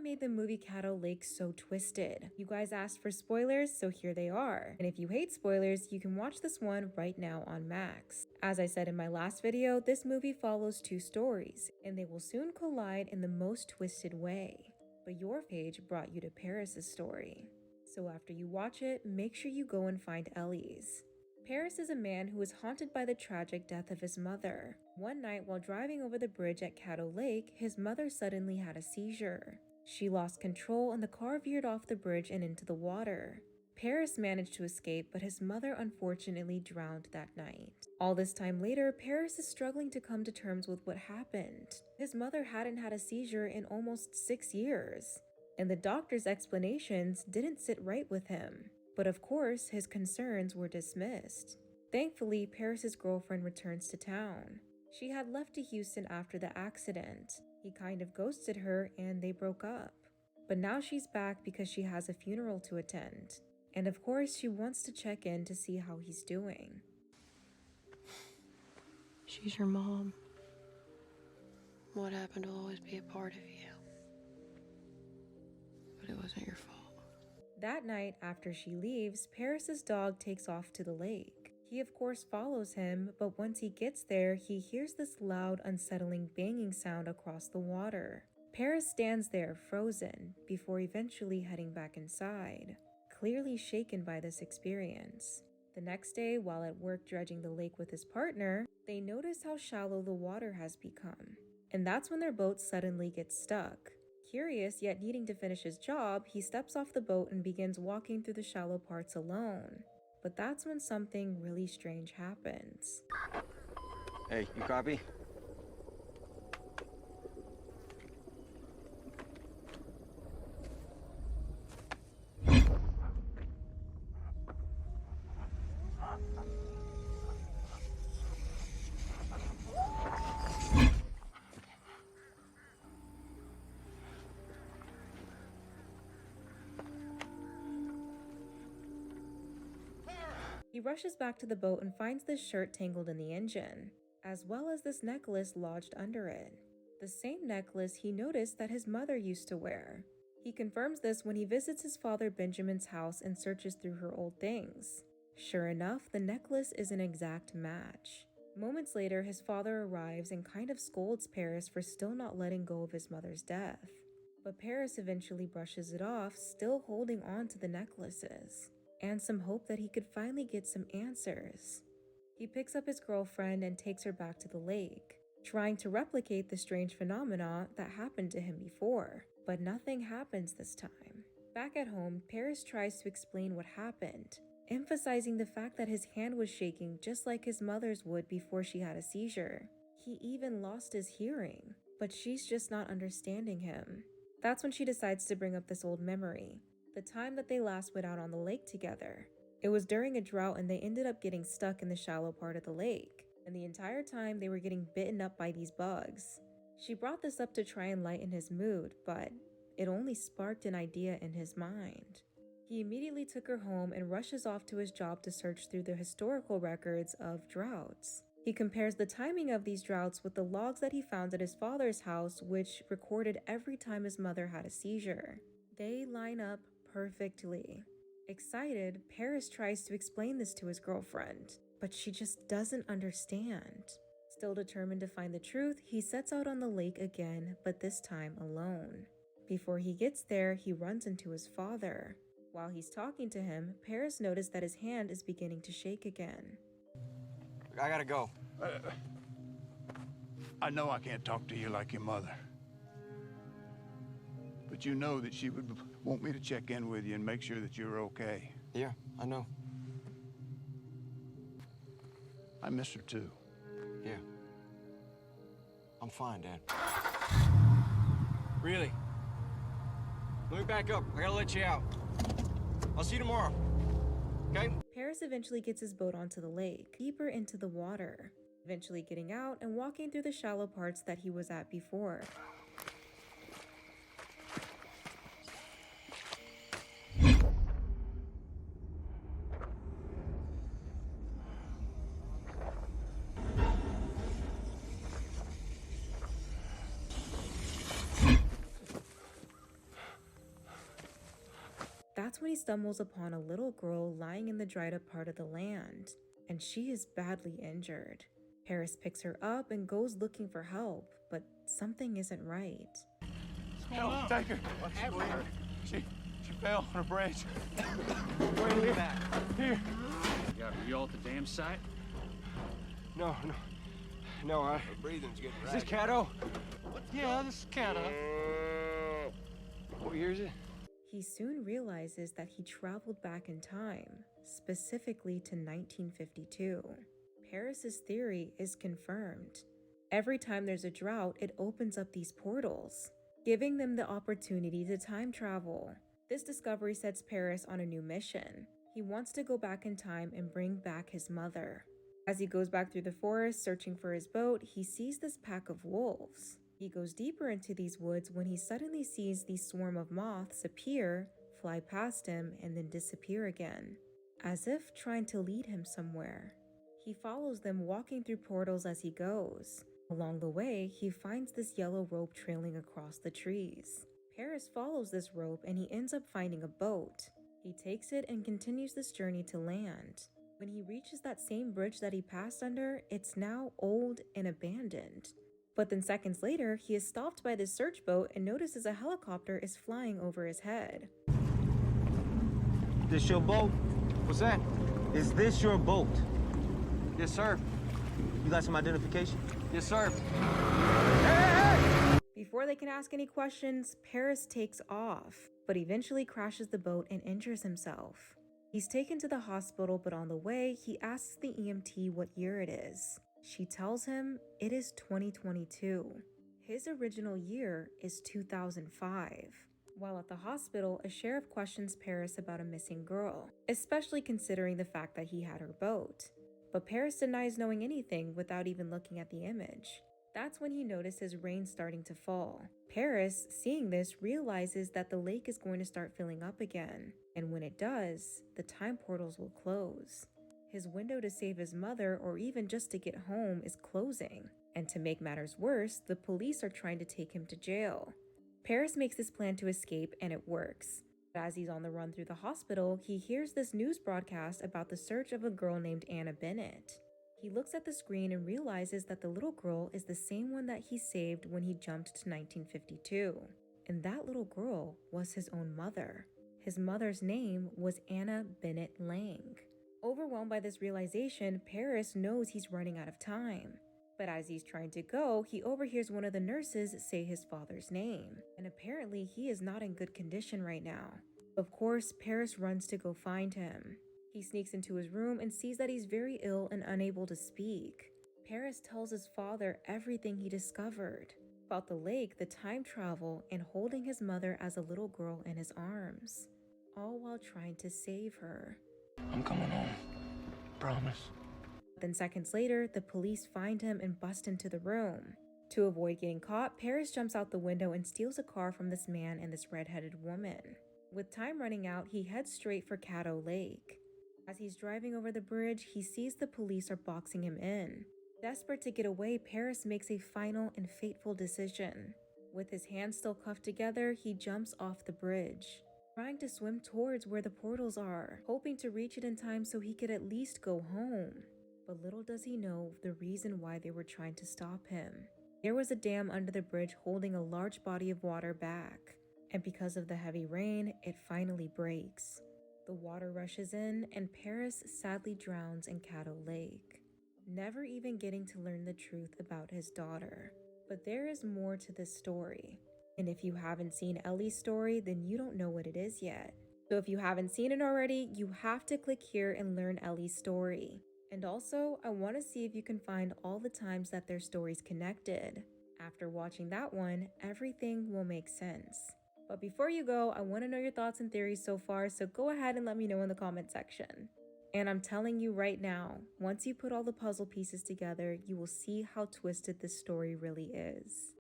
what made the movie Caddo Lake so twisted. You guys asked for spoilers, so here they are. And if you hate spoilers, you can watch this one right now on Max. As I said in my last video, this movie follows two stories, and they will soon collide in the most twisted way. But your page brought you to Paris's story. So after you watch it, make sure you go and find ELLIE'S. Paris is a man who is haunted by the tragic death of his mother. One night while driving over the bridge at Caddo Lake, his mother suddenly had a seizure. She lost control and the car veered off the bridge and into the water. Paris managed to escape, but his mother unfortunately drowned that night. All this time later, Paris is struggling to come to terms with what happened. His mother hadn't had a seizure in almost 6 years, and the doctor's explanations didn't sit right with him. But of course, his concerns were dismissed. Thankfully, Paris's girlfriend returns to town. She had left to Houston after the accident. He kind of ghosted her and they broke up. But now she's back because she has a funeral to attend. And of course, she wants to check in to see how he's doing. She's your mom. What happened will always be a part of you. But it wasn't your fault. That night, after she leaves, Paris's dog takes off to the lake. He of course follows him, but once he gets there, he hears this loud, unsettling banging sound across the water. Paris stands there frozen, before eventually heading back inside, clearly shaken by this experience. The next day, while at work dredging the lake with his partner, they notice how shallow the water has become. And that's when their boat suddenly gets stuck. Curious yet needing to finish his job, he steps off the boat and begins walking through the shallow parts alone. But that's when something really strange happens. Hey, you copy? He rushes back to the boat and finds this shirt tangled in the engine, as well as this necklace lodged under it. The same necklace he noticed that his mother used to wear. He confirms this when he visits his father Benjamin's house and searches through her old things. Sure enough, the necklace is an exact match. Moments later, his father arrives and kind of scolds Paris for still not letting go of his mother's death. But Paris eventually brushes it off, still holding on to the necklaces, and some hope that he could finally get some answers. He picks up his girlfriend and takes her back to the lake, trying to replicate the strange phenomena that happened to him before, but nothing happens this time. Back at home, Paris tries to explain what happened, emphasizing the fact that his hand was shaking just like his mother's would before she had a seizure. He even lost his hearing, but she's just not understanding him. That's when she decides to bring up this old memory, the time that they last went out on the lake together. It was during a drought and they ended up getting stuck in the shallow part of the lake, and the entire time they were getting bitten up by these bugs. She brought this up to try and lighten his mood, but it only sparked an idea in his mind. He immediately took her home and rushes off to his job to search through the historical records of droughts. He compares the timing of these droughts with the logs that he found at his father's house, which recorded every time his mother had a seizure. They line up perfectly. Excited, Paris tries to explain this to his girlfriend, but she just doesn't understand. Still determined to find the truth, he sets out on the lake again, but this time alone. Before he gets there, he runs into his father. While he's talking to him, Paris noticed that his hand is beginning to shake again. I gotta go. I know I can't talk to you like your mother. But you know that she would want me to check in with you and make sure that you're okay. Yeah, I know. I miss her too. Yeah. I'm fine, Dad. Really? Let me back up. I gotta let you out. I'll see you tomorrow. Okay? Paris eventually gets his boat onto the lake, deeper into the water, eventually getting out and walking through the shallow parts that he was at before. That's when he stumbles upon a little girl lying in the dried up part of the land, and she is badly injured. Paris picks her up and goes looking for help, but something isn't right. Help, take her. She fell on a bridge. Where are you back? Here. Yeah, were you all at the damn site? No. Her breathing's getting Is this CADDO? Yeah, this is CADDO. What year is it? He soon realizes that he traveled back in time, specifically to 1952. Paris's theory is confirmed. Every time there's a drought, it opens up these portals, giving them the opportunity to time travel. This discovery sets Paris on a new mission. He wants to go back in time and bring back his mother. As he goes back through the forest searching for his boat, he sees this pack of wolves. He goes deeper into these woods when he suddenly sees these swarm of moths appear, fly past him, and then disappear again, as if trying to lead him somewhere. He follows them, walking through portals as he goes. Along the way, he finds this yellow rope trailing across the trees. Paris follows this rope and he ends up finding a boat. He takes it and continues this journey to land. When he reaches that same bridge that he passed under, it's now old and abandoned. But then seconds later, he is stopped by this search boat and notices a helicopter is flying over his head. This your boat? What's that? Is this your boat? Yes, sir. You got some identification? Yes, sir. Before they can ask any questions, Paris takes off, but eventually crashes the boat and injures himself. He's taken to the hospital, but on the way, he asks the EMT what year it is. She tells him it is 2022. His original year is 2005. While at the hospital, a sheriff questions Paris about a missing girl, especially considering the fact that he had her boat. But Paris denies knowing anything without even looking at the image. That's when he notices rain starting to fall. Paris, seeing this, realizes that the lake is going to start filling up again. And when it does, the time portals will close. His window to save his mother, or even just to get home, is closing. And to make matters worse, the police are trying to take him to jail. Paris makes this plan to escape, and it works. But as he's on the run through the hospital, he hears this news broadcast about the search of a girl named Anna Bennett. He looks at the screen and realizes that the little girl is the same one that he saved when he jumped to 1952. And that little girl was his own mother. His mother's name was Anna Bennett Lang. Overwhelmed by this realization, Paris knows he's running out of time. But as he's trying to go, he overhears one of the nurses say his father's name. And apparently he is not in good condition right now. Of course, Paris runs to go find him. He sneaks into his room and sees that he's very ill and unable to speak. Paris tells his father everything he discovered about the lake, the time travel, and holding his mother as a little girl in his arms, all while trying to save her. I'm coming home. Promise. Then seconds later, the police find him and bust into the room. To avoid getting caught, Paris jumps out the window and steals a car from this man and this red-headed woman. With time running out, he heads straight for Caddo Lake. As he's driving over the bridge, he sees the police are boxing him in. Desperate to get away, Paris makes a final and fateful decision. With his hands still cuffed together, he jumps off the bridge, trying to swim towards where the portals are, hoping to reach it in time so he could at least go home. But little does he know the reason why they were trying to stop him. There was a dam under the bridge holding a large body of water back, and because of the heavy rain, it finally breaks. The water rushes in, and Paris sadly drowns in Caddo Lake, never even getting to learn the truth about his daughter. But there is more to this story, and if you haven't seen Ellie's story, then you don't know what it is yet. So if you haven't seen it already, you have to click here and learn Ellie's story. And also, I want to see if you can find all the times that their stories connected. After watching that one, everything will make sense. But before you go, I want to know your thoughts and theories so far, so go ahead and let me know in the comment section. And I'm telling you right now, once you put all the puzzle pieces together, you will see how twisted this story really is.